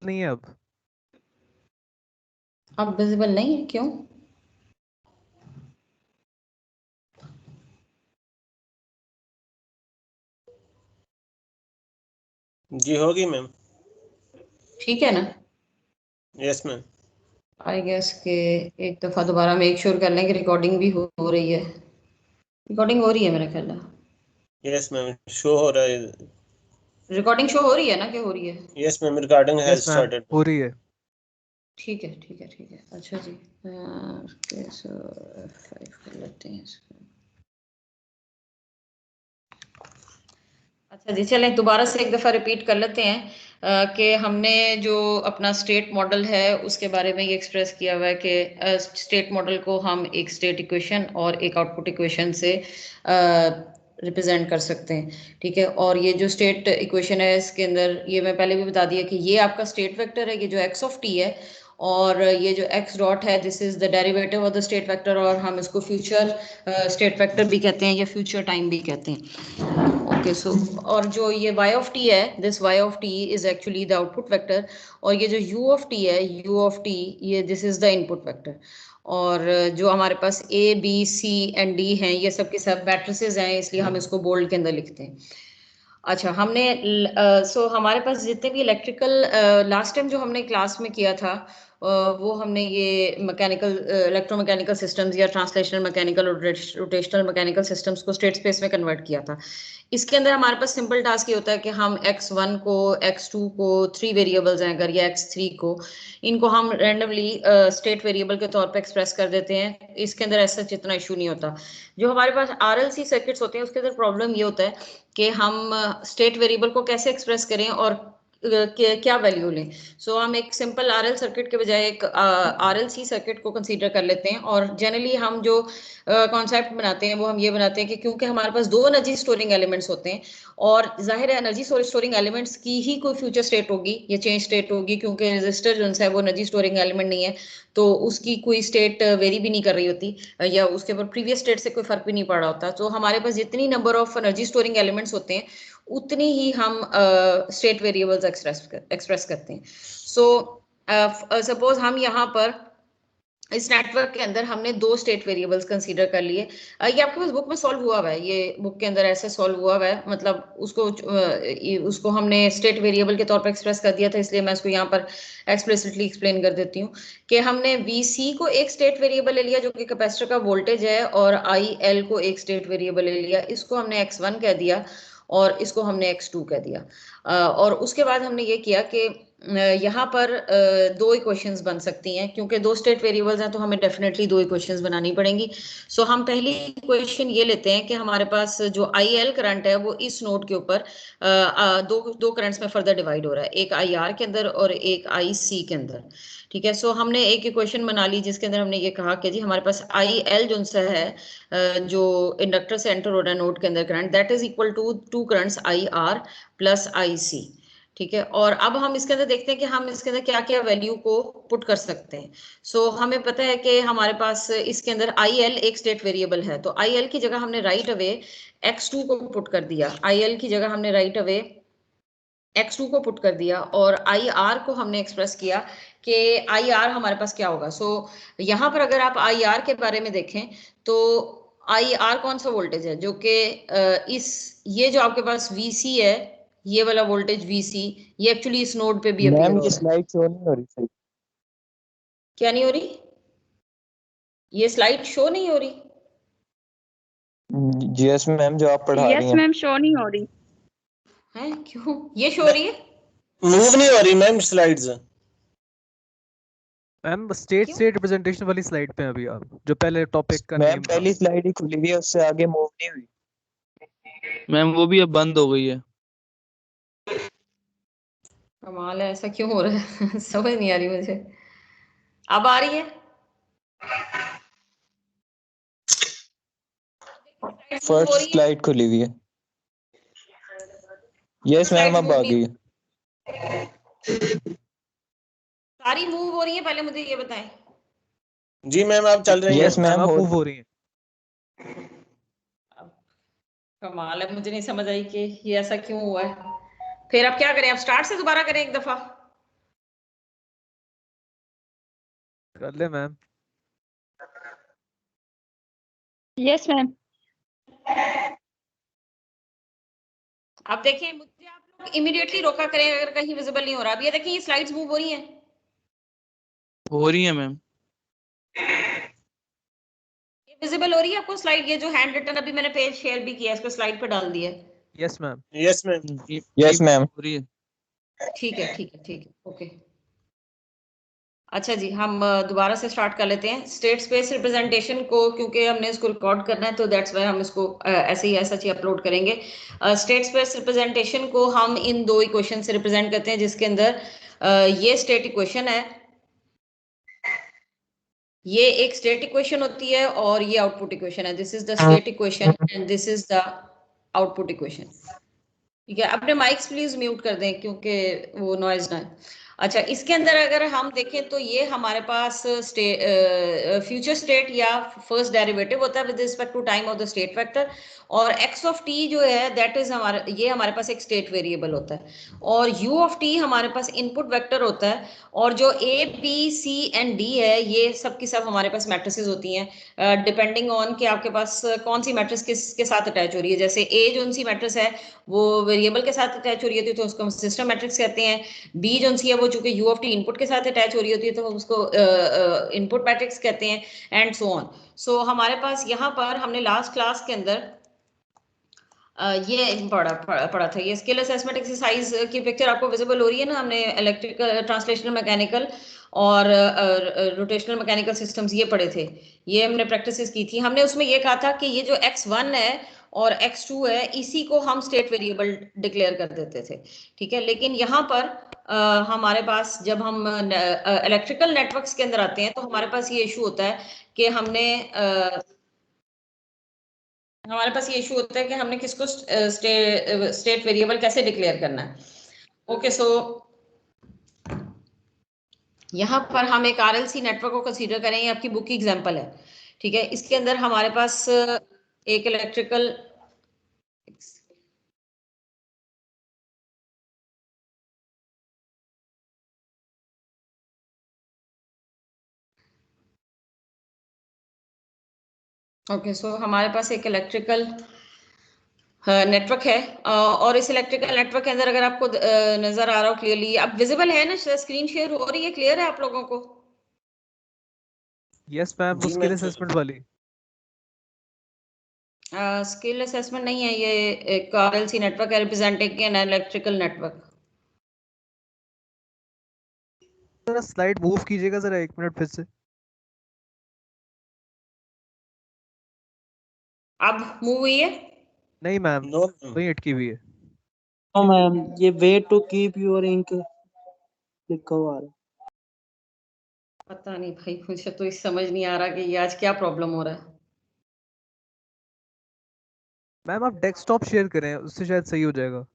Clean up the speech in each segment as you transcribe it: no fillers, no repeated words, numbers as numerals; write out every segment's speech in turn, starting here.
नहीं है अब। अब विजिबल नहीं है, क्यों? जी होगी मैम। ठीक है ना? Yes ma'am. आई गेस के एक दफा दोबारा मेक श्योर कर लें कि रिकॉर्डिंग भी हो रही है। रिकॉर्डिंग हो रही है मेरा ख्याल है। यस मैम, शो हो रहा है। रिकॉर्डिंग शो हो रही है ना, कि हो रही है? Yes ma'am, recording has yes ma'am, started. हो रही है। ठीक है ठीक है ठीक है। अच्छा जी, सो F5 कर लेते हैं इसको। अच्छा जी, चलें दोबारा से एक दफ़ा रिपीट कर लेते हैं कि हमने जो अपना स्टेट मॉडल है उसके बारे में ये एक्सप्रेस किया हुआ है कि स्टेट मॉडल को हम एक स्टेट इक्वेशन और एक आउटपुट इक्वेशन से रिप्रेजेंट कर सकते हैं। ठीक है, और ये जो स्टेट इक्वेशन है इसके अंदर ये मैं पहले भी बता दिया कि ये आपका स्टेट वेक्टर है, ये जो एक्स ऑफ टी है, और ये जो एक्स डॉट है this is the derivative of the state vector, और हम इसको फ्यूचर स्टेट वेक्टर भी कहते हैं या फ्यूचर टाइम भी कहते हैं। ओके सो, और जो ये y ऑफ t है, this y of t is actually the output vector, और ये जो u ऑफ t है, u ऑफ t, ये this is the input vector. और जो हमारे पास a b c and d हैं, ये सब के सब मैट्रिसेस हैं, इसलिए हम इसको बोल्ड के अंदर लिखते हैं। अच्छा, हमने हमारे पास जितने भी इलेक्ट्रिकल लास्ट टाइम जो हमने क्लास में किया था, वो हमने ये मैकेनिकल इलेक्ट्रोमैकेनिकल सिस्टम्स या ट्रांसलेशनल मैकेनिकल और रोटेशनल मैकेनिकल सिस्टम्स को स्टेट स्पेस में कन्वर्ट किया था। इसके अंदर हमारे पास सिंपल टास्क ये होता है कि हम x1 को, x2 को, 3 वेरिएबल्स हैं अगर, या x3 को, इनको हम रैंडमली स्टेट वेरिएबल के तौर पे एक्सप्रेस कर देते हैं। इसके अंदर ऐसा जितना इशू नहीं होता। जो हमारे पास RLC सर्किट्स होते हैं उसके अंदर प्रॉब्लम ये होता है कि हम स्टेट वेरिएबल को कैसे एक्सप्रेस करें और क्या वैल्यू लें। सो हम एक सिंपल RL सर्किट के बजाय एक RLC सर्किट को कंसीडर कर लेते हैं, और जनरली हम जो कॉन्सेप्ट बनाते हैं वो हम ये बनाते हैं कि क्योंकि हमारे पास दो एनर्जी स्टोरिंग एलिमेंट्स होते हैं, और जाहिर है एनर्जी स्टोरिंग एलिमेंट्स की ही कोई फ्यूचर स्टेट होगी या चेंज स्टेट होगी, क्योंकि रेजिस्टर जो है वो एनर्जी स्टोरिंग एलिमेंट नहीं है, तो उसकी कोई स्टेट वेरी भी नहीं कर रही होती, या उसके ऊपर प्रीवियस स्टेट से कोई फर्क भी नहीं पड़ रहा होता। तो हमारे पास जितनी number of energy storing elements होते हैं उतनी ही हम स्टेट वेरिएबल्स एक्सप्रेस करते हैं। सो सपोज हम यहाँ पर इस नेटवर्क के अंदर हमने दो स्टेट वेरिएबल्स कंसीडर कर लिए। ये आपके पास बुक में सॉल्व हुआ हुआ है, ये बुक के अंदर ऐसे सॉल्व हुआ हुआ है, मतलब उसको हमने स्टेट वेरिएबल के तौर पर एक्सप्रेस कर दिया था, इसलिए मैं इसको यहाँ पर एक्सप्लिसिटली एक्सप्लेन कर देती हूँ कि हमने VC को एक स्टेट वेरिएबल ले लिया जो कि कैपेसिटर का वोल्टेज है, और IL को एक स्टेट वेरिएबल ले लिया, इसको हमने x1 कह दिया और इसको हमने x2 कह दिया। और उसके बाद हमने ये किया कि यहाँ पर दो इक्वेशंस बन सकती हैं, क्योंकि दो स्टेट वेरिएबल्स हैं तो हमें डेफिनेटली दो इक्वेशंस बनानी पड़ेंगी। सो हम पहली इक्वेशन ये लेते हैं कि हमारे पास जो IL करंट है वो इस नोड के ऊपर दो करंट्स में फर्दर डिवाइड हो रहा है, एक IR के अंदर और एक IC के अंदर। ठीक है, सो हमने एक इक्वेशन बना ली जिसके अंदर हमने ये कहा कि जी हमारे पास IL जो है जो इंडक्टर से एंटर हो रहा है नोड के अंदर current, that is equal to two currents IR plus IC। ठीक है, और अब हम इसके अंदर देखते हैं कि हम इसके अंदर क्या क्या वैल्यू को पुट कर सकते हैं। सो हमें पता है कि हमारे पास इसके अंदर IL एक स्टेट वेरिएबल है, तो IL की जगह हमने राइट अवे x2 को पुट कर दिया, IL की जगह हमने राइट अवे x2 को पुट कर दिया, और IR को हमने एक्सप्रेस किया कि IR हमारे पास क्या होगा। सो यहाँ पर अगर आप IR के बारे में देखें तो IR कौन सा वोल्टेज है जो कि इस ये जो आपके पास VC है, ये वाला वोल्टेज VC, ये एक्चुअली इस नोड पे भी अपीयर मैम हो ये रहा है। स्लाइड शो नहीं हो रही सही। क्या नहीं हो रही? ये स्लाइड शो नहीं हो रही? यस मैम, जो आप पढ़ा रही यस हैं। मैम, शो नहीं हो रही है, क्यों ये शो हो रही है? मूव नहीं हो रही मैम स्लाइड्स। मैम स्टेट क्यों? स्टेट रिप्रेजेंटेशन वाली स्लाइड पे हैं अभी आप, जो पहले टॉपिक का मैम नेम था। पहली स्लाइड ही खुली हुई है, उससे आगे मूव नहीं हुई। मैम वो भी अब बंद हो गई है। कमाल है, ऐसा क्यों हो रहा है? समझ नहीं आ रही मुझे। अब आ रही है? फर्स्ट स्लाइड खुली हुई है। यस मैम, अब आ गई है। सारी मूव हो रही है, पहले मुझे ये बताएं। जी मैम, आप चल रही यस हैं। मैम, अब हो मूव हो रही है। कमाल है, मुझे नहीं समझ आई कि ये ऐसा क्यों हुआ है। फिर अब क्या करें? अब स्टार्ट से दोबारा करें एक दफा? कर ले मैम। Yes ma'am. अब देखिए, मुझे आप लोग इमीडिएटली रोका करें अगर कहीं विजिबल नहीं हो रहा। अब ये देखिए, ये स्लाइड्स मूव हो रही हैं। हो रही है मैम। ये विजिबल हो रही है आपको स्लाइड? ये जो हैंड रिटन अभी मैंने पेज शेयर भी किया है, इसको स्लाइड पे डाल दिया है। Yes ma'am. Yes ma'am. Yes ma'am. हो रही है। ठीक है, ठीक है, ठीक है, ओके। अच्छा जी, हम दोबारा से स्टार्ट कर लेते हैं। स्टेट स्पेस रिप्रेजेंटेशन को, क्योंकि हमने इसको रिकॉर्ड करना है तो दैट्स वाई हम इसको ऐसे ही ऐसा ही अपलोड करेंगे। स्टेट स्पेस रिप्रेजेंटेशन को हम इन दो इक्वेशन से रिप्रेजेंट करते हैं, जिसके अंदर ये स्टेट इक्वेशन है, ये एक स्टेट इक्वेशन होती है और ये आउटपुट इक्वेशन है। This is the state equation and this is the output equation. ठीक है, अपने माइक्स प्लीज म्यूट कर दें क्योंकि वो नॉइज ना है। अच्छा, इसके अंदर अगर हम देखें तो ये हमारे पास फ्यूचर स्टेट या फर्स्ट डेरिवेटिव होता है with respect to time of the state vector, और एक्स ऑफ टी जो है दैट इज ये हमारे पास एक स्टेट वेरिएबल होता है, और यू ऑफ टी हमारे पास इनपुट वेक्टर होता है, और जो A B C and D है ये सब की सब हमारे पास मैट्रिसेस होती हैं डिपेंडिंग ऑन कि आपके पास कौन सी मैट्रिक्स किसके साथ अटैच हो रही है। जैसे ए जो सी मैट्रिक्स है वो वेरिएबल के साथ अटैच हो रही होती है तो उसको हम सिस्टम मैट्रिक्स कहते हैं। बी जो सी है वो चूंकि यू ऑफ टी इनपुट के साथ अटैच हो रही होती है तो उसको इनपुट मैट्रिक्स कहते हैं, एंड सो ऑन। सो हमारे पास यहाँ पर हमने लास्ट क्लास के अंदर ये पढ़ा था। ये स्किल असेसमेंट एक्सरसाइज की पिक्चर आपको विजिबल हो रही है ना? हमने इलेक्ट्रिकल, ट्रांसलेशनल मैकेनिकल और रोटेशनल मैकेनिकल सिस्टम्स ये पढ़े थे, ये हमने प्रैक्टिस की थी। हमने उसमें ये कहा था कि ये जो x1 है और x2 है इसी को हम स्टेट वेरिएबल डिक्लेयर कर देते थे। ठीक है, लेकिन यहाँ पर हमारे पास जब हम इलेक्ट्रिकल नेटवर्क्स के अंदर आते हैं तो हमारे पास ये इशू होता है कि हमारे पास ये इशू होता है कि हमने किसको स्टेट वेरिएबल कैसे डिक्लेयर करना है। ओके, सो यहाँ पर हम एक आरएलसी नेटवर्क को कंसीडर करें, ये आपकी बुक की एग्जांपल है। ठीक है, इसके अंदर हमारे पास एक इलेक्ट्रिकल हमारे पास एक इलेक्ट्रिकल नेटवर्क है, और इस इलेक्ट्रिकल नेटवर्क के अंदर अगर आपको नजर आ रहा हो क्लियरली, अब विजिबल है ना? स्क्रीन शेयर हो रही है, क्लियर है आप लोगों को? Yes ma'am. वो स्किल असेसमेंट वाली स्किल असेसमेंट नहीं है, ये एक आरएलसी नेटवर्क है रिप्रेजेंटिंग एन इलेक्ट्रिकल नेटवर्क। जरा स्लाइड मूव कीजिएगा जरा 1 मिनट फिर से। अब मूव हुई है? नहीं मैम, नो वही अटकी हुई है। मैम ये way to keep your ink लिखा हुआ है। पता नहीं भाई, मुझे तो इस समझ नहीं आ रहा कि ये आज क्या प्रॉब्लम हो रहा है। मैम आप डेस्कटॉप शेयर करें, उससे शायद सही हो जाएगा।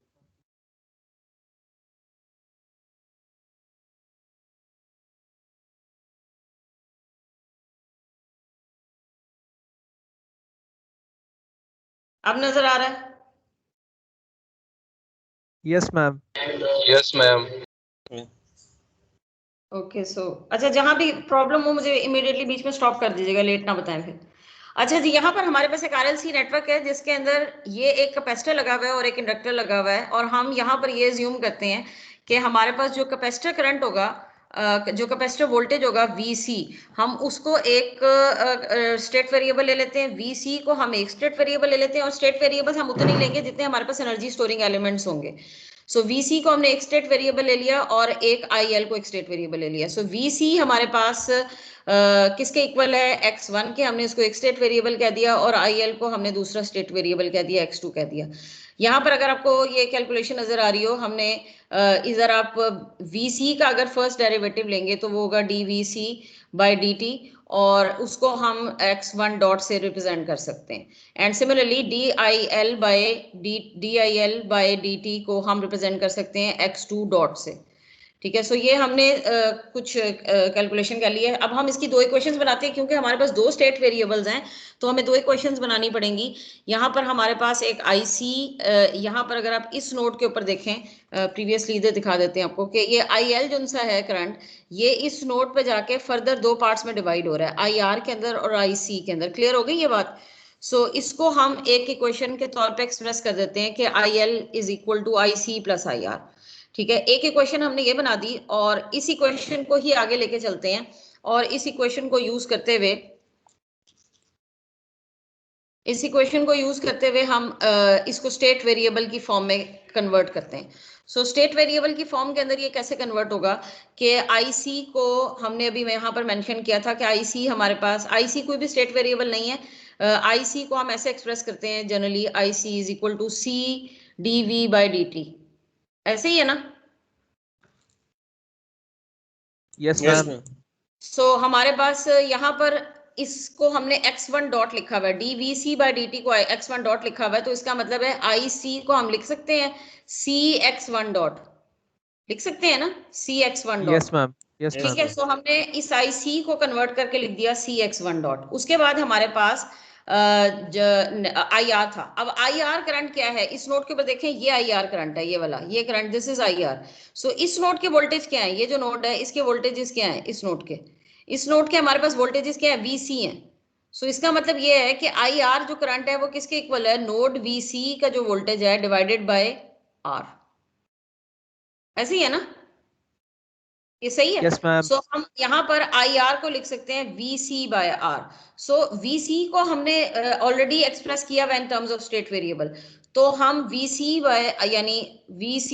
अब नजर आ रहा है? Yes ma'am. Yes ma'am. Okay, so अच्छा, जहां भी प्रॉब्लम हो मुझे इमीडिएटली बीच में स्टॉप कर दीजिएगा, लेट ना बताएं फिर। अच्छा जी, यहाँ पर हमारे पास एक आरएलसी नेटवर्क है जिसके अंदर ये एक कैपेसिटर लगा हुआ है और एक इंडक्टर लगा हुआ है, और हम यहाँ पर ये ज्यूम करते हैं कि हमारे पास जो कैपेसिटर करंट होगा, जो कैपेसिटर वोल्टेज होगा VC, हम उसको एक स्टेट वेरिएबल ले लेते हैं, VC को हम एक स्टेट वेरिएबल ले लेते हैं, और स्टेट वेरिएबल्स हम उतने ही लेंगे जितने हमारे पास एनर्जी स्टोरिंग एलिमेंट्स होंगे। सो VC को हमने एक स्टेट वेरिएबल ले लिया और एक IL को एक स्टेट वेरिएबल ले लिया। सो VC हमारे पास किसके इक्वल है? x1 के, हमने इसको एक स्टेट वेरिएबल कह दिया, और IL को हमने दूसरा स्टेट वेरिएबल कह दिया, x2 कह दिया। यहाँ पर अगर आपको ये कैलकुलेशन नजर आ रही हो, हमने इधर आप VC का अगर फर्स्ट डेरिवेटिव लेंगे तो वो होगा dVC by dt, और उसको हम x1 डॉट से रिप्रेजेंट कर सकते हैं। And similarly DIL by dt को हम रिप्रेजेंट कर सकते हैं x2 डॉट से। ठीक है, सो ये हमने कुछ कैलकुलेशन कर ली है। अब हम इसकी दो इक्वेशंस बनाते हैं, क्योंकि हमारे पास दो स्टेट वेरिएबल्स हैं तो हमें दो इक्वेशंस बनानी पड़ेंगी। यहाँ पर हमारे पास एक आईसी, यहाँ पर अगर आप इस नोड के ऊपर देखें, प्रीवियसली इधर दिखा देते हैं आपको कि ये आईएल जो सा है करंट, ये इस नोड पे जाके फर्दर दो पार्ट्स में डिवाइड हो रहा है, आईआर के अंदर और आईसी के अंदर। क्लियर हो गई ये बात? सो इसको हम एक इक्वेशन के तौर पे एक्सप्रेस कर देते हैं कि IL is equal to IC plus IR. ठीक है, एक इक्वेशन हमने ये बना दी और इस इक्वेशन को ही आगे लेके चलते हैं और इस इक्वेशन को यूज करते हुए हम इसको स्टेट वेरिएबल की फॉर्म में कन्वर्ट करते हैं। सो स्टेट वेरिएबल की फॉर्म के अंदर ये कैसे कन्वर्ट होगा कि आईसी को हमने अभी मैं यहाँ पर मेंशन किया था कि आईसी हमारे पास, आईसी कोई भी स्टेट वेरिएबल नहीं है। आईसी को हम ऐसे एक्सप्रेस करते हैं generally, IC is equal to C DV by D. ऐसे ही है ना? Yes yes ma'am. सो हमारे पास यहाँ पर इसको हमने x1 डॉट लिखा हुआ है, dvc बाई dt को x1 डॉट लिखा हुआ है, तो इसका मतलब है ic को हम लिख सकते हैं cx1 डॉट, लिख सकते हैं ना, cx1 dot. Yes ma'am. Yes ठीक मैम। है, सो हमने इस ic को कन्वर्ट करके लिख दिया cx1 डॉट। उसके बाद हमारे पास IR था। अब IR करंट क्या है, इस नोड के ऊपर देखें, ये IR करंट है, ये वाला, ये करंट, दिस इज IR। सो इस नोड के वोल्टेज क्या है, ये जो नोड है इसके वोल्टेजेस क्या है, इस नोड के हमारे पास वोल्टेजेस क्या है, VC है। सो इसका मतलब ये है कि IR जो करंट है वो किसके इक्वल है, नोड VC का जो वोल्टेज है डिवाइडेड बाय R। ऐसे ही है ना? ये सही है? Yes ma'am. सो हम यहाँ पर IR को लिख सकते हैं VC बाय R। सो VC को हमने ऑलरेडी एक्सप्रेस किया हुआ in terms of state variable, तो हम VC बाय यानी VC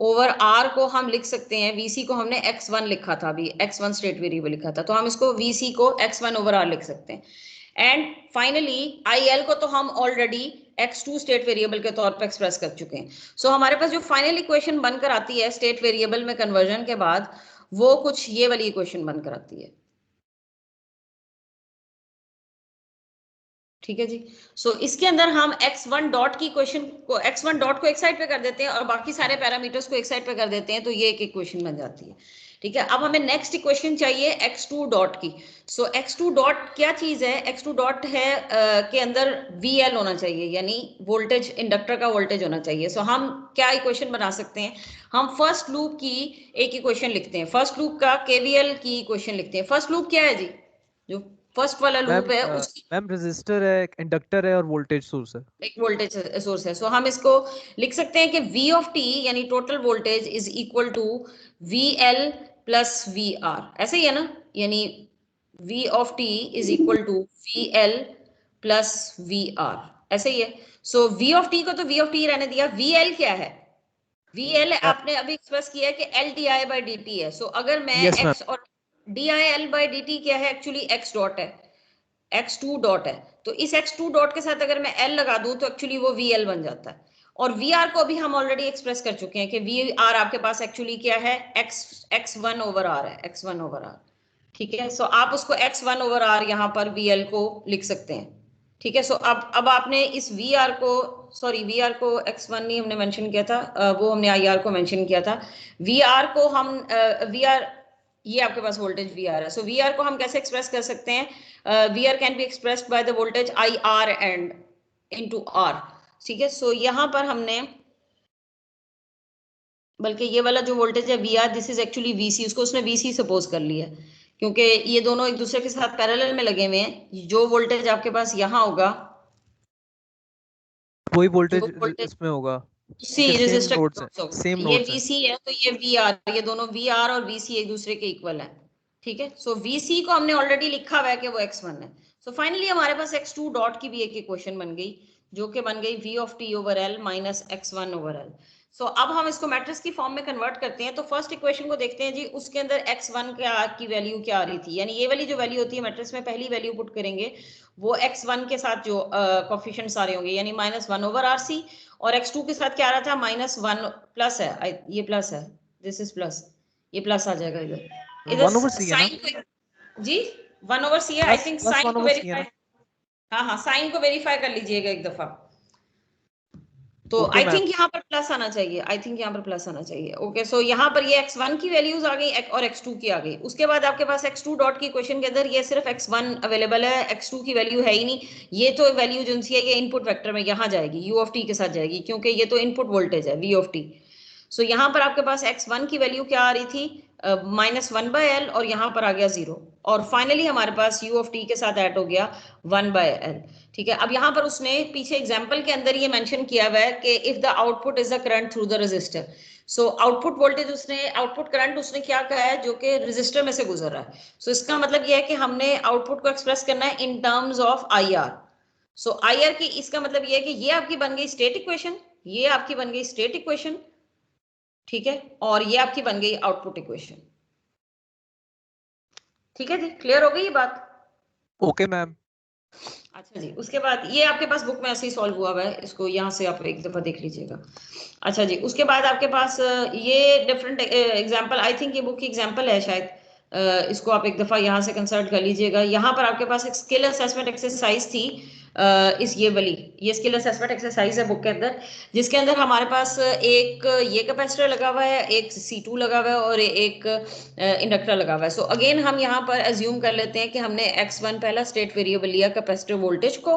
ओवर R को हम लिख सकते हैं, VC को हमने x1 लिखा था, अभी x1 स्टेट वेरिएबल लिखा था, तो हम इसको VC को x1 ओवर R लिख सकते हैं। एंड फाइनली IL को तो हम ऑलरेडी x2 स्टेट वेरिएबल के तौर पर एक्सप्रेस कर चुके हैं। सो हमारे पास जो फाइनल इक्वेशन बनकर आती है स्टेट वेरिएबल में कन्वर्जन के बाद, वो कुछ ये वाली इक्वेशन बनकर आती है। ठीक है जी। सो इसके अंदर हम x1 डॉट की इक्वेशन को, x1 डॉट को एक साइड पे कर देते हैं और बाकी सारे पैरामीटर्स को एक साइड पे कर देते हैं, तो ये एक इक्वेशन बन जाती है। ठीक है, अब हमें नेक्स्ट इक्वेशन चाहिए x2 डॉट की। सो x2 डॉट क्या चीज है, x2 डॉट है के अंदर VL होना चाहिए, यानी वोल्टेज, इंडक्टर का वोल्टेज होना चाहिए। सो हम क्या इक्वेशन बना सकते हैं, हम फर्स्ट लूप की एक इक्वेशन लिखते हैं, फर्स्ट लूप का KVL की इक्वेशन लिखते हैं। फर्स्ट लूप क्या है जी, जो फर्स्ट वाला लूप है उसकी मैम रेजिस्टर है, इंडक्टर है और वोल्टेज सोर्स है। एक वोल्टेज सोर्स है। सो हम इसको लिख सकते हैं कि V ऑफ t यानी total voltage is equal to VL plus VR। ऐसे ही है ना, यानी V of t is equal to VL plus VR। ऐसे ही है। सो V ऑफ t को तो V ऑफ t रहने दिया। VL क्या है, VL आपने अभी एक्सप्रेस किया है कि LDI बाई dt है। सो अगर मैं Yes, x और DIL बाई dt क्या है, एक्चुअली x डॉट है, x2 डॉट है, तो इस x2 डॉट के साथ अगर मैं L लगा दूं तो एक्चुअली वो VL बन जाता है। और VR को भी हम ऑलरेडी एक्सप्रेस कर चुके हैं कि VR आपके पास एक्चुअली क्या है, x1 ओवर R है, x1 ओवर R। ठीक है, सो आप उसको x1 ओवर R यहाँ पर VL को लिख सकते हैं। ठीक है, सो अब आपने इस VR को, सॉरी VR को x1 नहीं हमने मेंशन किया था, वो हमने IR को मेंशन किया था। VR को हम VR, ये आपके पास वोल्टेज VR है। सो VR को हम कैसे एक्सप्रेस कर सकते हैं, VR can be expressed by the voltage IR and into R। ठीक है, सो यहाँ पर हमने, बल्कि ये वाला जो वोल्टेज है VR, this is actually VC, उसको उसने VC सपोज कर लिया क्योंकि ये दोनों एक दूसरे के साथ पैरेलल में लगे हुए हैं। जो वोल्टेज आपके पास यहाँ होगा वही वोल्टेज इसमें होगा, सी रेजिस्टर नोड्स हैं, सेम ये नोड्स हैं। VC है तो ये VR, ये दोनों VR और VC एक दूसरे के इक्वल है। ठीक है, सो VC को हमने ऑलरेडी लिखा हुआ है कि वो x1 है। सो फाइनली हमारे पास x2 डॉट की भी एक इक्वेशन बन गई, जो कि बन गई V of t over L minus x1 over L। सो अब हम इसको मैट्रिक्स की फॉर्म में कन्वर्ट करते हैं। तो फर्स्ट इक्वेशन को देखते हैं जी, उसके अंदर x1 की वैल्यू क्या आ रही थी, यानी ये वाली जो वैल्यू होती है मैट्रिक्स में, पहली वैल्यू पुट करेंगे, वो x1 के साथ जो कोफिशिएंट्स आ रहे होंगे, यानी -1 ओवर RC, और x2 के साथ क्या आ रहा था, -1 प्लस है, ये प्लस है, दिस इज प्लस, ये प्लस आ जाएगा इधर, 1 over C है ना जी, 1 ओवर C है। आई थिंक साइन को वेरीफाई, हाँ हाँ साइन को वेरीफाई कर लीजिएगा एक दफा। तो Okay, आई ma'am. थिंक यहाँ पर प्लस आना चाहिए, आई थिंक यहाँ पर प्लस आना चाहिए। ओके, सो यहाँ पर ये x1 की वैल्यूज आ गई और x2 की आ गई। उसके बाद आपके पास x2 डॉट की क्वेश्चन के अंदर ये सिर्फ x1 अवेलेबल है, x2 की वैल्यू है ही नहीं। ये तो वैल्यू जो है ये इनपुट वेक्टर में यहाँ जाएगी, u ऑफ t के साथ जाएगी, क्योंकि ये तो इनपुट वोल्टेज है v ऑफ t। सो यहाँ पर आपके पास x1 की वैल्यू क्या आ रही थी, -1/l, और यहाँ पर आ गया 0, और फाइनली हमारे पास u ऑफ t के साथ ऐड हो गया 1/l। ठीक है, अब यहाँ पर उसने पीछे एग्जाम्पल के अंदर ये मेंशन किया हुआ है कि if the output is the current through the resistor. So output voltage उसने, आउटपुट करंट उसने क्या कहा है, जो कि रेजिस्टर में से गुजर रहा है। सो इसका मतलब ये है कि हमने आउटपुट को एक्सप्रेस करना है in terms of IR। So IR की, इसका मतलब ये है कि ये आपकी बन गई स्टेट इक्वेशन, ये आपकी बन गई स्टेट इक्वेशन, ठीक है, और ये आपकी बन गई आउटपुट इक्वेशन। ठीक है जी, क्लियर हो गई ये बात? Okay, ma'am. अच्छा जी, उसके बाद ये आपके पास बुक में ऐसे ही सॉल्व हुआ हुआ है, इसको यहाँ से आप एक दफा देख लीजिएगा। अच्छा जी, उसके बाद आपके पास ये डिफरेंट एग्जांपल, आई थिंक ये बुक की एग्जांपल है शायद, इसको आप एक दफा यहाँ से कंसल्ट कर लीजिएगा। यहाँ पर आपके पास एक स्किल असेसमेंट एक्सरसाइज थी, इस ये स्किल असेसमेंट एक्सरसाइज है बुक के अंदर, जिसके अंदर हमारे पास एक ये कैपेसिटर लगा हुआ है, एक C2 लगा हुआ है, और एक इंडक्टर लगा हुआ है। सो अगेन हम यहाँ पर एज्यूम कर लेते हैं कि हमने x1 पहला स्टेट वेरिएबल लिया कैपेसिटर वोल्टेज को,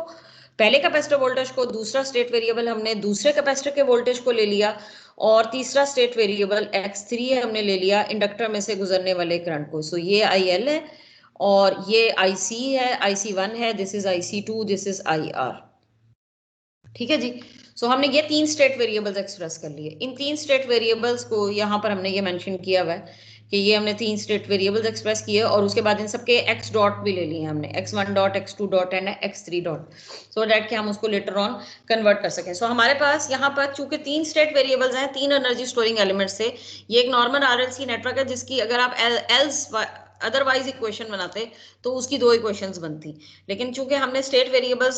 पहले कैपेसिटर वोल्टेज को, दूसरा स्टेट वेरिएबल हमने दूसरे कैपेसिटर के वोल्टेज को ले लिया, और तीसरा स्टेट वेरिएबल x3 हमने ले लिया इंडक्टर में से गुजरने वाले करंट को। सो ये IL है, और ये IC है, IC1 है, this is IC2, this is IR। ठीक है जी, सो हमने ये 3 स्टेट वेरिएबल्स एक्सप्रेस कर लिए। इन 3 स्टेट वेरिएबल्स को यहाँ पर हमने ये मेंशन किया हुआ है कि ये हमने 3 स्टेट वेरिएबल्स एक्सप्रेस किए, और उसके बाद इन सबके x डॉट भी ले लिए हमने, x1 dot, x2 dot and x3 dot, so that कि हम उसको लेटर ऑन कन्वर्ट कर सकें। सो हमारे पास यहाँ पर चूंकि 3 स्टेट वेरिएबल्स हैं, 3 एनर्जी स्टोरिंग एलिमेंट्स से, ये एक नॉर्मल RLC नेटवर्क है, जिसकी अगर आप एल्स अदरवाइज इक्वेशन बनाते तो उसकी 2 इक्वेशंस बनती, लेकिन चूंकि हमने स्टेट वेरिएबल्स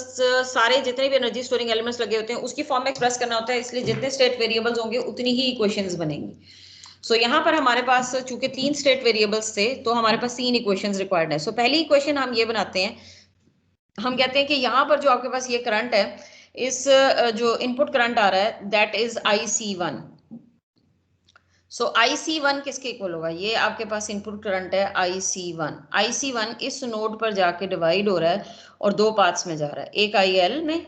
सारे जितने भी एनर्जी स्टोरिंग एलिमेंट्स लगे होते हैं उसकी फॉर्म में एक्सप्रेस करना होता है, इसलिए जितने स्टेट वेरिएबल्स होंगे उतनी ही इक्वेशंस बनेंगी। सो यहाँ पर हमारे पास चूंकि 3 स्टेट वेरिएबल्स थे, तो हमारे पास 3 इक्वेशंस रिक्वायर्ड है। सो पहली इक्वेशन हम ये बनाते हैं, हम कहते हैं कि यहाँ पर जो आपके पास ये करंट है, इस जो इनपुट करंट आ रहा है, that is IC1। So IC1 किसके इक्वल होगा, ये आपके पास इनपुट करंट है IC1। IC1 इस नोड पर जाके डिवाइड हो रहा है और 2 पार्ट्स में जा रहा है, एक IL में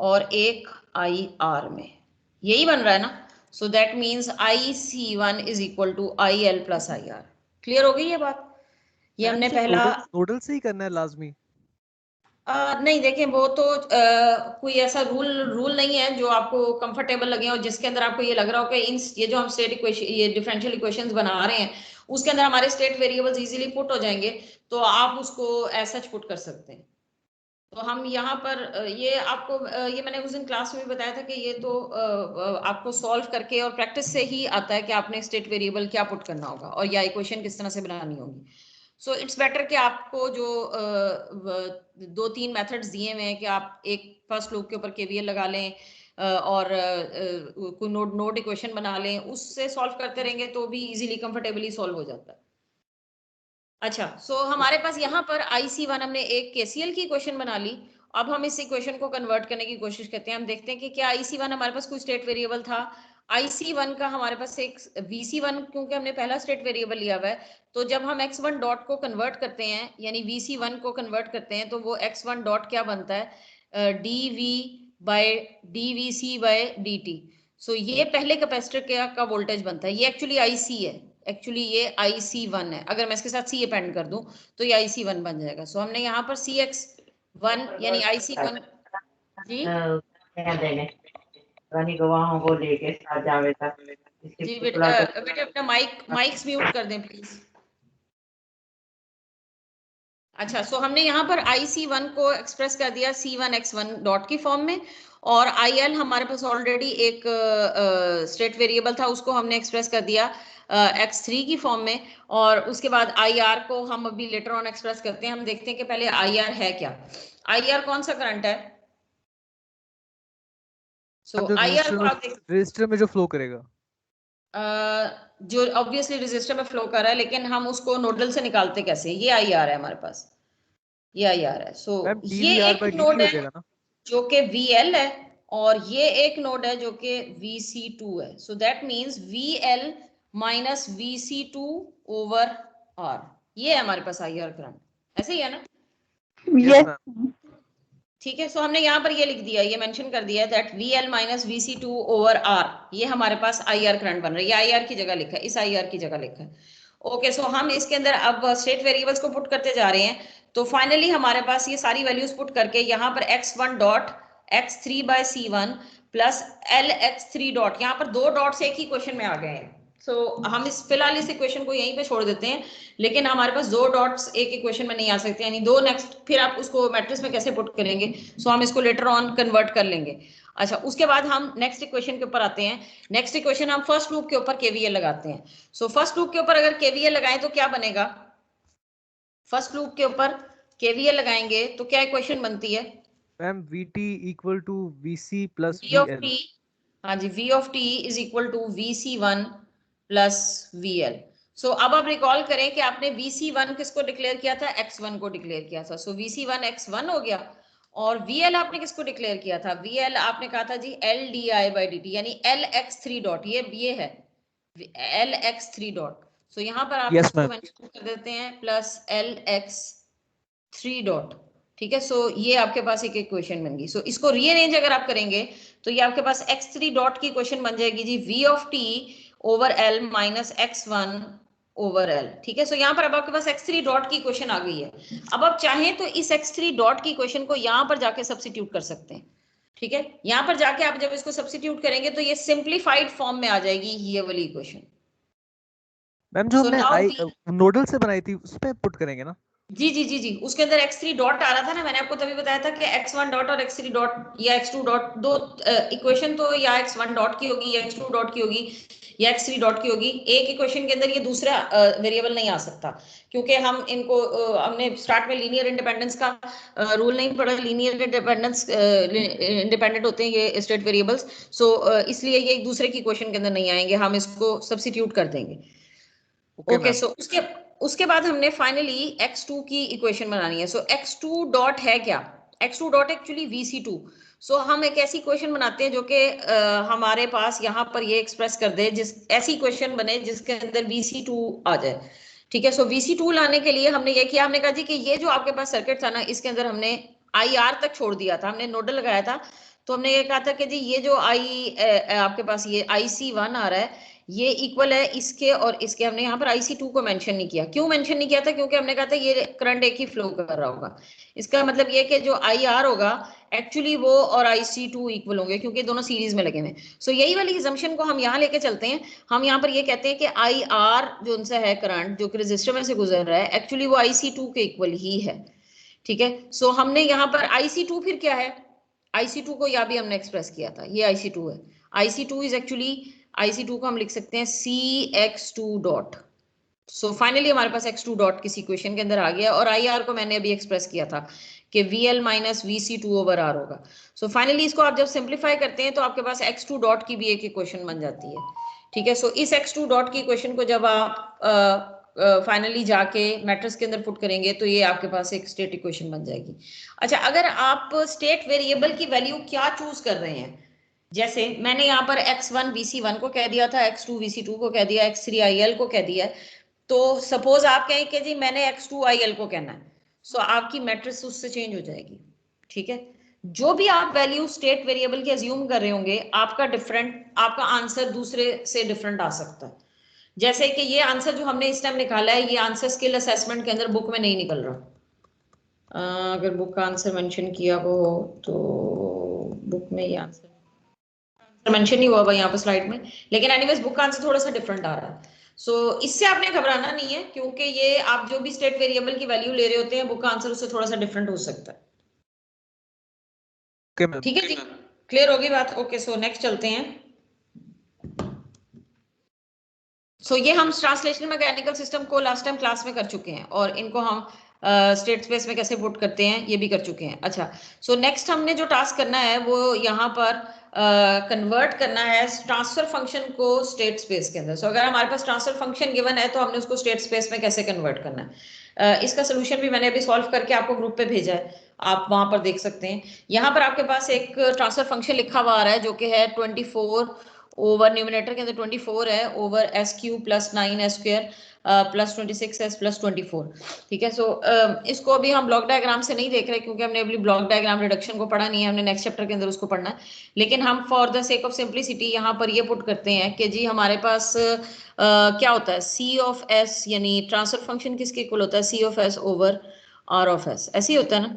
और एक IR में, यही बन रहा है ना। So that means IC1 is equal to IL plus IR। Clear हो गई ये बात? ये हमने पहला नोडल से ही करना है लाजमी? नहीं, देखिए वो तो कोई ऐसा रूल नहीं है जो आपको कंफर्टेबल लगे और जिसके अंदर आपको ये लग रहा हो कि इन ये जो हम स्टेट इक्वेशन, ये डिफरेंशियल इक्वेशंस बना रहे हैं, उसके अंदर हमारे स्टेट वेरिएबल्स इजीली पुट हो जाएंगे, तो आप उसको ऐसा पुट कर सकते हैं। तो हम यहाँ पर ये आपको ये मैंने उस दिन क्लास में भी बताया था कि ये तो आपको सॉल्व करके और प्रैक्टिस से ही आता है कि आपने स्टेट वेरिएबल क्या पुट करना होगा और या इक्वेशन किस तरह से बनानी होगी। सो इट्स बेटर कि आपको जो 2-3 मेथड्स दिए हुए हैं कि आप एक फर्स्ट लूप के ऊपर KVL लगा लें और कोई नोड इक्वेशन बना लें, उससे सॉल्व करते रहेंगे तो भी इजीली कंफर्टेबली सॉल्व हो जाता है। अच्छा, सो हमारे पास यहाँ पर IC1 हमने एक KCL की इक्वेशन बना ली। अब हम इस इक्वेशन को कन्वर्ट करने की कोशिश करते हैं। हम देखते हैं कि क्या IC1 हमारे पास कोई स्टेट वेरिएबल था। IC1 का हमारे पास एक VC1, क्योंकि हमने पहला स्टेट वेरिएबल लिया हुआ है, तो जब हम x1 डॉट को कन्वर्ट करते हैं, यानी VC1 को कन्वर्ट करते हैं, तो वो x1 डॉट क्या बनता है, dV by dVC by dt। So ये पहले कैपेसिटर का वोल्टेज बनता है, ये एक्चुअली IC है, एक्चुअली ये IC1 है। अगर मैं इसके साथ C अपेंड कर दूं तो ये IC1 बन जाएगा। सो हमने यहाँ पर CX1 यानी IC1 जी जी बेटा अपना माइक्स म्यूट कर दें प्लीज। अच्छा, सो हमने यहाँ पर IC1 को एक्सप्रेस कर दिया C1x1 डॉट की फॉर्म में, और IL हमारे पास ऑलरेडी एक स्टेट वेरिएबल था, उसको हमने एक्सप्रेस कर दिया x3 की फॉर्म में, और उसके बाद IR को हम अभी लेटर ऑन एक्सप्रेस करते हैं। हम देखते हैं कि पहले IR है क्या। IR कौन सा करंट है? सो IR को आप रजिस्टर में जो फ्लो करेगा, जो ऑब्वियसली रेजिस्टर में फ्लो कर रहा है, लेकिन हम उसको नोडल से निकालते कैसे? ये IR है हमारे पास, ये IR है। सो ये एक नोड है जो कि VL है, और ये एक नोड है जो कि VC2 है, so that means VL minus VC2 over R, ये है हमारे पास IR करंट, ऐसे ही है ना? Yes. ठीक है, सो हमने यहाँ पर ये लिख दिया, ये मेंशन कर दिया that VL minus VC2 over R, ये हमारे पास IR करंट बन रहा है, ये IR की जगह लिखा है, इस IR की जगह लिखा है। ओके, सो हम इसके अंदर अब स्टेट वेरिएबल्स को पुट करते जा रहे हैं, तो फाइनली हमारे पास ये सारी वैल्यूज पुट करके यहाँ पर x1 dot x3 bye C1 plus LX3 dot, यहाँ पर दो डॉट्स एक ही क्वेश्चन में आ गए हैं, सो हम इस फिलहाल इस इक्वेशन को यहीं पे छोड़ देते हैं, लेकिन हमारे पास दो डॉट्स एक इक्वेशन में नहीं आ सकते, यानी दो नेक्स्ट, फिर आप उसको मैट्रिक्स में कैसे पुट करेंगे, सो हम इसको लेटर ऑन कन्वर्ट कर लेंगे। अच्छा, उसके बाद हम नेक्स्ट इक्वेशन के ऊपर आते हैं। नेक्स्ट इक्वेशन हम फर्स्ट लूप के ऊपर केवीएल लगाते हैं। सो फर्स्ट लूप के ऊपर अगर केवीएल लगाएं तो क्या बनेगा? फर्स्ट लूप के ऊपर केवीएल लगाएंगे तो क्या इक्वेशन बनती है? Ma'am VT equal to VC plus V of t, हाँ जी, V of t is equal to VC1 plus VL। So अब आप रिकॉल करें कि आपने VC1 किसको डिक्लेयर किया था? X1 को डिक्लेयर किया था, सो VC1 X1 हो गया, और VL आपने किसको डिक्लेयर किया था? VL आपने कहा था जी LDI/dt, यानी LX3 डॉट, ये है LX3 डॉट, सो यहाँ पर आप Yes, इसको ma'am. मेंशन कर देते हैं प्लस LX3 डॉट, ठीक है। सो ये आपके पास एक इक्वेशन बन गई। सो इसको रीअरेंज अगर आप करेंगे तो ये आपके पास x3 डॉट की इक्वेशन बन जाएगी जी, V of t over L minus x1 over L, ठीक है। सो यहाँ पर अब आपके पास x3 डॉट की इक्वेशन आ गई है। अब आप चाहें तो इस x3 डॉट की इक्वेशन को यहाँ पर जाके सब्स्टिट्यूट कर सकते हैं, ठीक है। यहाँ पर जाके आप जब इसको सब्स्टिट्यूट करेंगे तो ये सिंप्लीफाइड फॉर्म में आ जाएगी ये वाली इक्वेशन। मैम जो So हमने now नोडल से बनाई थी उस पे पुट करेंगे ना? जी जी जी जी, उसके अंदर x3 डॉट आ रहा था ना, मैंने आपको तभी बताया था कि x1 डॉट और x3 डॉट या x2 डॉट, दो इक्वेशन तो या x1 डॉट की होगी या x2 डॉट की होगी या x3 डॉट की होगी। एक इक्वेशन के अंदर ये दूसरा वेरिएबल नहीं आ सकता, क्योंकि हम इनको हमने स्टार्ट में लीनियर इंडिपेंडेंस का रूल नहीं पढ़ा, लीनियर इंडिपेंडेंस इंडिपेंडेंट होते हैं ये स्टेट वेरिएबल्स, सो इसलिए ये एक दूसरे की इक्वेशन के अंदर नहीं आएंगे, हम इसको सब्स्टिट्यूट कर देंगे। ओके, सो उसके बाद हमने फाइनली x2 की इक्वेशन बनानी है। सो x2 डॉट है क्या? x2 dot actually VC2। सो हम एक ऐसी इक्वेशन बनाते हैं जो कि हमारे पास यहाँ पर ये एक्सप्रेस कर दे, जिस ऐसी इक्वेशन बने जिसके अंदर VC2 आ जाए, ठीक है। सो VC2 लाने के लिए हमने ये किया, हमने कहा जी कि ये जो आपके पास सर्किट था ना, इसके अंदर हमने IR तक छोड़ दिया था, हमने नोडल लगाया था, तो हमने ये कहा था कि जी ये जो आपके पास ये IC1 आ रहा है, ये इक्वल है इसके और इसके। हमने यहाँ पर IC2 को मेंशन नहीं किया। क्यों मेंशन नहीं किया था? क्योंकि हमने कहा था ये करंट एक ही फ्लो कर रहा होगा। इसका मतलब ये कि जो IR होगा एक्चुअली वो और IC2 इक्वल होंगे, क्योंकि दोनों सीरीज में लगे हुए हैं। सो यही वाली assumption को हम यहाँ लेके चलते हैं। हम यहाँ पर ये कहते हैं कि IR जो उनसे है करंट जो कि रजिस्टर में से गुजर रहा है, एक्चुअली वो IC2 के इक्वल ही है, ठीक है। सो हमने यहाँ पर IC2 फिर क्या है? IC2 को यहाँ भी हमने एक्सप्रेस किया था, ये IC2 है। IC2 इज एक्चुअली, IC2 को हम लिख सकते हैं CX2 डॉट। सो फाइनली हमारे पास x2 डॉट किसी इक्वेशन के अंदर आ गया, और IR को मैंने अभी एक्सप्रेस किया था कि VL minus VC2 over R होगा। सो फाइनली इसको आप जब सिंप्लीफाई करते हैं तो आपके पास x2 डॉट की भी एक इक्वेशन बन जाती है, ठीक है। सो इस x2 डॉट की इक्वेशन को जब आप फाइनली जाके मैट्रिक्स के अंदर पुट करेंगे तो ये आपके पास एक स्टेट इक्वेशन बन जाएगी। अच्छा, अगर आप स्टेट वेरिएबल की वैल्यू क्या चूज कर रहे हैं, जैसे मैंने यहाँ पर x1 VC1 को कह दिया था, x2 VC2 को कह दिया, x3 IL को कह दिया, तो सपोज आप कहें कि जी मैंने x2 IL को कहना है, सो आपकी मैट्रिक्स उससे चेंज हो जाएगी, ठीक है। जो भी आप वैल्यू स्टेट वेरिएबल की अज्यूम कर रहे होंगे, आपका आंसर दूसरे से डिफरेंट आ सकता है। जैसे कि ये आंसर जो हमने इस टाइम निकाला है, ये आंसर स्किल असेसमेंट के अंदर बुक में नहीं निकल रहा। अगर बुक का आंसर मेंशन किया हो तो बुक में ये आंसर मेंशन नहीं हुआ भाई यहाँ पर स्लाइड में, लेकिन एनीवेज बुक का आंसर थोड़ा सा डिफरेंट आ रहा है। सो इससे आपने घबराना नहीं है, क्योंकि ये आप जो भी स्टेट वेरिएबल की वैल्यू ले रहे होते हैं, बुक का आंसर उससे थोड़ा सा डिफरेंट हो सकता है, ठीक है जी। क्लियर होगी बात? ओके, सो नेक्स्ट चलते हैं। सो ये हम ट्रांसलेशनल मैकेनिकल सिस्टम को लास्ट टाइम क्लास में कर चुके हैं, और इनको हम स्टेट स्पेस में कैसे पुट करते हैं ये भी कर चुके हैं। अच्छा, सो नेक्स्ट हमने जो टास्क करना है वो यहाँ पर कन्वर्ट करना है ट्रांसफर फंक्शन को स्टेट स्पेस के अंदर। सो अगर हमारे पास ट्रांसफर फंक्शन गिवन है तो हमने उसको स्टेट स्पेस में कैसे कन्वर्ट करना है, इसका सोल्यूशन भी मैंने अभी सॉल्व करके आपको ग्रुप पे भेजा है, आप वहां पर देख सकते हैं। यहाँ पर आपके पास एक ट्रांसफर फंक्शन लिखा हुआ आ रहा है जो कि है 24 ओवर, न्यूमिनेटर के अंदर 24 है over S Q plus 9 S square plus 26 S plus 24। ठीक है, सो इसको अभी हम ब्लॉक डायग्राम से नहीं देख रहे क्योंकि हमने अभी ब्लॉक डायग्राम रिडक्शन को पढ़ा नहीं है, हमने नेक्स्ट चैप्टर के अंदर उसको पढ़ना है। लेकिन हम for the sake of simplicity यहाँ पर ये पुट करते हैं कि जी हमारे पास क्या होता है, सी ऑफ एस, यानी ट्रांसफर फंक्शन किसके इक्वल होता है, C of S over R of S, ऐसे ही होता है ना।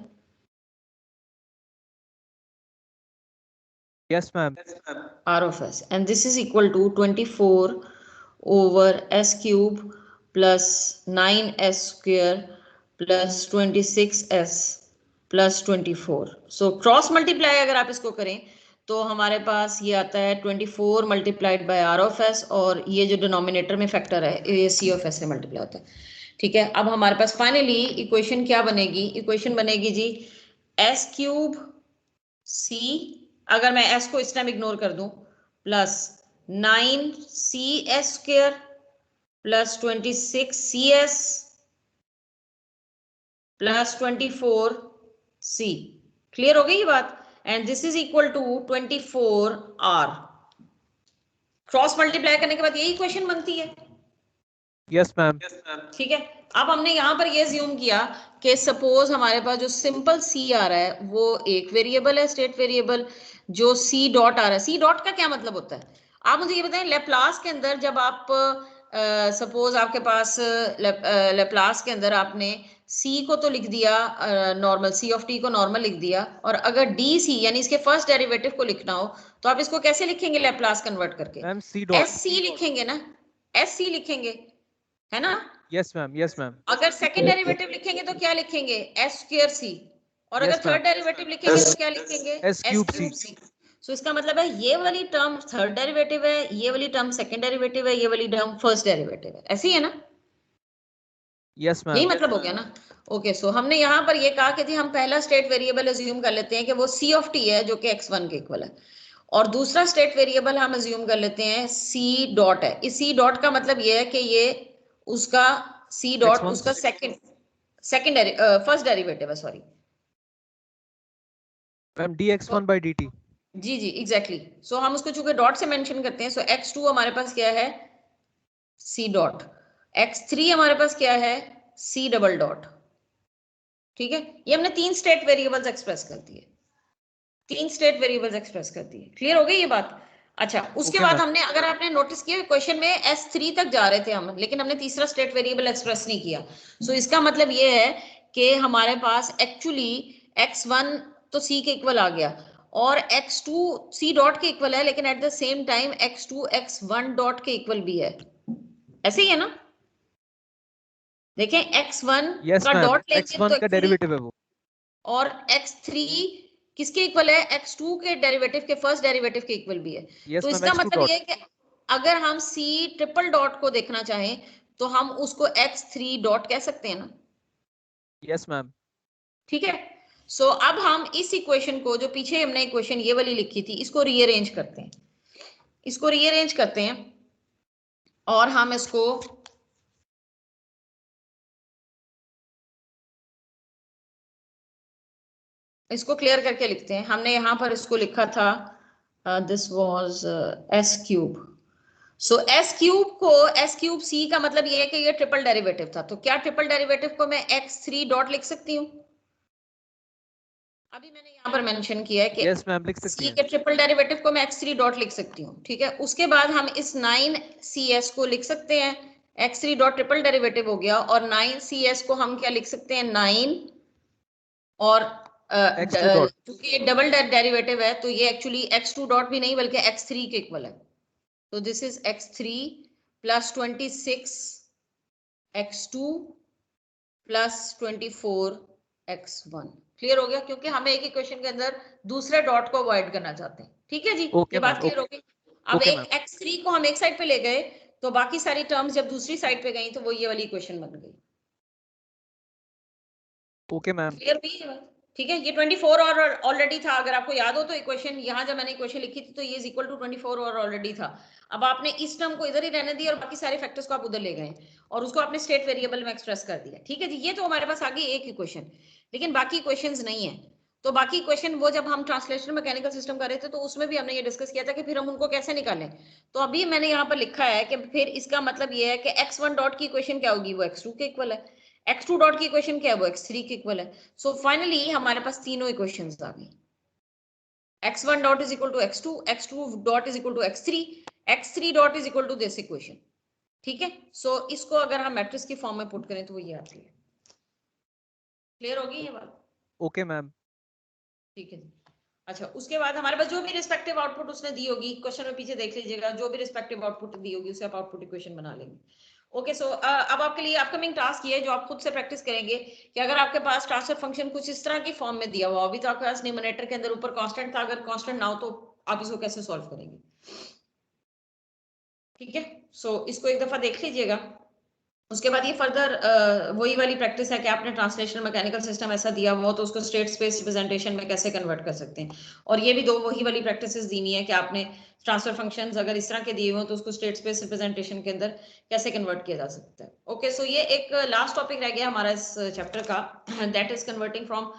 Yes, ma'am. R of s, and this is equal to 24 over s cube plus 9s square plus 26s plus 24. So cross multiply अगर आप इसको करें तो हमारे पास ये आता है 24 multiplied by R of S, और ये जो डिनोमिनेटर में फैक्टर है ये सी ऑफ एस से मल्टीप्लाई होता है। ठीक है, अब हमारे पास फाइनली इक्वेशन क्या बनेगी, इक्वेशन बनेगी जी एस क्यूब सी, अगर मैं s को इस टाइम इग्नोर कर दूं, plus 9cs square plus 26cs plus 24c। Clear हो गई ये बात? And this is equal to 24r। Cross multiply करने के बाद यही इक्वेशन बनती है। Yes, ma'am. ठीक है, अब हमने यहाँ पर ये ज्यूम किया कि सपोज हमारे पास जो सिंपल सी आ रहा है वो एक वेरिएबल है, स्टेट वेरिएबल, जो सी डॉट आ रहा है। सी डॉट का क्या मतलब होता है, आप मुझे ये बताएं। लेप्लास के अंदर जब आप सपोज आपके पास लेप्लास के अंदर आपने सी को तो लिख दिया नॉर्मल, सी ऑफ टी को नॉर्मल लिख दिया, और अगर डी सी यानी इसके फर्स्ट डेरिवेटिव को लिखना हो तो आप इसको कैसे लिखेंगे लेप्लास कन्वर्ट करके? Ma'am, C dot. S C लिखेंगे ना, एस सी लिखेंगे, है ना। Yes, ma'am. Yes, ma'am. अगर सेकंड डेरिवेटिव लिखेंगे तो क्या लिखेंगे, एस स्क्वायर सी, और अगर Yes, थर्ड ma'am. डेरिवेटिव लिखेंगे तो क्या लिखेंगे, S cube C. सी। सो इसका मतलब है ये वाली टर्म थर्ड डेरिवेटिव है, ये वाली टर्म सेकंड डेरिवेटिव है, ये वाली टर्म फर्स्ट डेरिवेटिव है, ऐसी है ना। Yes, यही ma'am. मतलब हो गया ना। ओके, सो हमने यहाँ पर ये कहा कि जी हम पहला स्टेट वेरिएबल अज्यूम कर लेते हैं कि वो सी ऑफ टी है जो कि x1 के इक्वल है, और दूसरा स्टेट वेरिएबल हम अज्यूम कर लेते हैं सी डॉट है। इस सी डॉट का मतलब ये है कि ये उसका सी डॉट X1. उसका सेकंड फर्स्ट डेरिवेटिव है, sorry Ma'am, dx1 by dt. जी जी एग्जैक्टली। सो हम उसको चूंकि डॉट से मेंशन करते हैं, सो x2 हमारे पास क्या है, सी डॉट, x3 हमारे पास क्या है, सी डबल डॉट। ठीक है, ये हमने तीन स्टेट वेरिएबल्स एक्सप्रेस कर दिए, तीन स्टेट वेरिएबल्स एक्सप्रेस कर दिए। क्लियर हो गई ये बात? अच्छा, उसके Okay, बाद ma'am. हमने, अगर आपने नोटिस किया क्वेश्चन में S3 तक जा रहे थे हम, लेकिन हमने तीसरा स्टेट वेरिएबल एक्सप्रेस नहीं किया। सो इसका मतलब ये है कि हमारे पास एक्चुअली x1 तो C के इक्वल आ गया, और x2 C डॉट के इक्वल है, लेकिन at the same time x2 x1 dot के इक्वल भी है, ऐसे ही है ना। देखें x1 Yes, का ma'am. डॉट लेंगे X1 तो का actually- डेरिवेटिव है वो. और x3 किसके इक्वल है, x2 के डेरिवेटिव के फर्स्ट डेरिवेटिव के इक्वल भी है। Yes, तो ma'am. इसका X2 मतलब dot. ये है कि अगर हम c ट्रिपल डॉट को देखना चाहें तो हम उसको x3 डॉट कह सकते हैं ना। Yes, ma'am. ठीक है, सो अब हम इस इक्वेशन को, जो पीछे हमने इक्वेशन ये वाली लिखी थी, इसको रीअरेंज करते हैं, इसको रीअरेंज करते हैं, और हम इसको क्लियर करके लिखते हैं। हमने यहां पर इसको लिखा था this was S cube. So S cube C का मतलब ये है कि ये ट्रिपल डेरिवेटिव था, तो क्या ट्रिपल डेरिवेटिव को मैं x3 डॉट लिख सकती हूँ? अभी मैंने यहाँ पर मेंशन किया है कि Yes, ma'am. लिख सकती सी हैं. के ट्रिपल डेरिवेटिव को मैं x3 डॉट लिख सकती हूँ। ठीक है, उसके बाद हम इस 9cs को लिख सकते हैं, x3 डॉट ट्रिपल डेरिवेटिव हो गया, और 9cs को हम क्या लिख सकते हैं, 9 और X2 dot. क्योंकि ये डबल डेरिवेटिव है तो ये एक्चुअली x2 डॉट भी नहीं बल्कि x3 के इक्वल है। तो this is x3 plus 26 x2 plus 24 x1। Clear हो गया? क्योंकि हमें एक इक्वेशन के अंदर दूसरे डॉट को अवॉइड करना चाहते हैं। ठीक है जी, Okay, ये बात ma'am. क्लियर हो गई। अब Okay, एक x3 को हम एक साइड पे ले गए तो बाकी सारी टर्म्स जब दूसरी साइड पे गई तो वो ये वाली इक्वेशन बन गई। Okay, ma'am. क्लियर हुई ये बात? ठीक है, ये 24 और ऑलरेडी था, अगर आपको याद हो तो इक्वेशन यहाँ जब मैंने इक्वेशन लिखी थी तो ये इज इक्वल टू 24 और ऑलरेडी था। अब आपने इस टर्म को इधर ही रहने दिया और बाकी सारे फैक्टर्स को आप उधर ले गए और उसको आपने स्टेट वेरिएबल में एक्सप्रेस कर दिया। ठीक है जी, ये तो हमारे पास आ गई एक इक्वेशन, लेकिन बाकी इक्वेशंस नहीं है। तो बाकी इक्वेशन वो जब हम ट्रांसलेशनल मैकेनिकल सिस्टम कर रहे थे तो उसमें भी हमने ये डिस्कस किया था कि फिर हम उनको कैसे निकालें। तो अभी मैंने यहाँ पर लिखा है कि फिर इसका मतलब ये है कि x1 डॉट की इक्वेशन क्या होगी, वो x2 के इक्वल है, x2 डॉट की इक्वेशन क्या है, वो x3 के इक्वल है। सो फाइनली हमारे पास तीनों इक्वेशंस आ गई, x1 dot is equal to x2, x2 dot is equal to x3, x3 dot is equal to this equation. ठीक है, सो इसको अगर हम मैट्रिक्स की फॉर्म में पुट करें तो वो ये आती है। क्लियर होगी ये बात? Okay ma'am. ठीक है जी। अच्छा, उसके बाद हमारे पास जो भी रिस्पेक्टिव आउटपुट उसने दी होगी, क्वेश्चन में पीछे देख लीजिएगा, जो भी रिस्पेक्टिव आउटपुट दी होगी उसे आप आउटपुट इक्वेशन बना लेंगे। ओके, सो अब आपके लिए अपकमिंग टास्क ये है जो आप खुद से प्रैक्टिस करेंगे कि अगर आपके पास ट्रांसफर फंक्शन कुछ इस तरह की फॉर्म में दिया हुआ, अभी तो आपके पास न्यूमरेटर के अंदर ऊपर कांस्टेंट था, अगर कांस्टेंट ना हो तो आप इसको कैसे सॉल्व करेंगे। ठीक है, सो इसको एक दफा देख लीजिएगा। उसके बाद ये फर्दर वही वाली प्रैक्टिस है कि आपने ट्रांसलेशनल मैकेनिकल सिस्टम ऐसा दिया हुआ तो उसको स्टेट स्पेस रिप्रेजेंटेशन में कैसे कन्वर्ट कर सकते हैं। और ये भी दो वही वाली प्रैक्टिसेस दी हुई है कि आपने ट्रांसफर फंक्शंस अगर इस तरह के दिए हुए तो उसको स्टेट स्पेस रिप्रेजेंटेशन के अंदर कैसे कन्वर्ट किया जा सकता है। ओके, सो ये एक लास्ट टॉपिक रह गया हमारा इस चैप्टर का, दैट इज कन्वर्टिंग फ्रॉम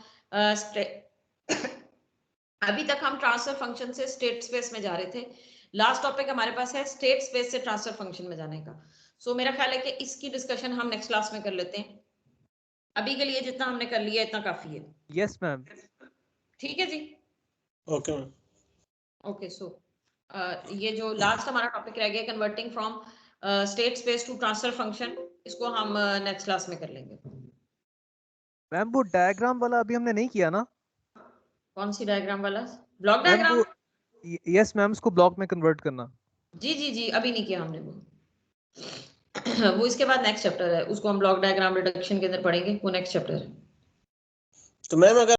अभी तक हम ट्रांसफर फंक्शन से स्टेट स्पेस में जा रहे थे, लास्ट टॉपिक हमारे पास है स्टेट स्पेस से ट्रांसफर फंक्शन में जाने का। सो मेरा ख्याल है कि इसकी डिस्कशन हम नेक्स्ट क्लास में कर लेते हैं। अभी के लिए जितना हमने कर लिया इतना काफी है। Yes ma'am. ठीक है जी, ओके मैम। ओके। सो ये जो लास्ट हमारा टॉपिक रह गया converting from state space to transfer function, इसको हम नेक्स्ट क्लास में कर लेंगे। मैम वो डायग्राम वाला अभी हमने नहीं किया ना? कौन सी डायग्राम वाला? Block ma'am diagram? वो यस मैम, उसको ब्लॉक में कन्वर्ट करना। जी जी जी, अभी नहीं किया हमने वो इसके बाद नेक्स्ट चैप्टर है, उसको हम ब्लॉक डायग्राम रिडक्शन के अंदर पढ़ेंगे, वो नेक्स्ट चैप्टर है। तो मैम अगर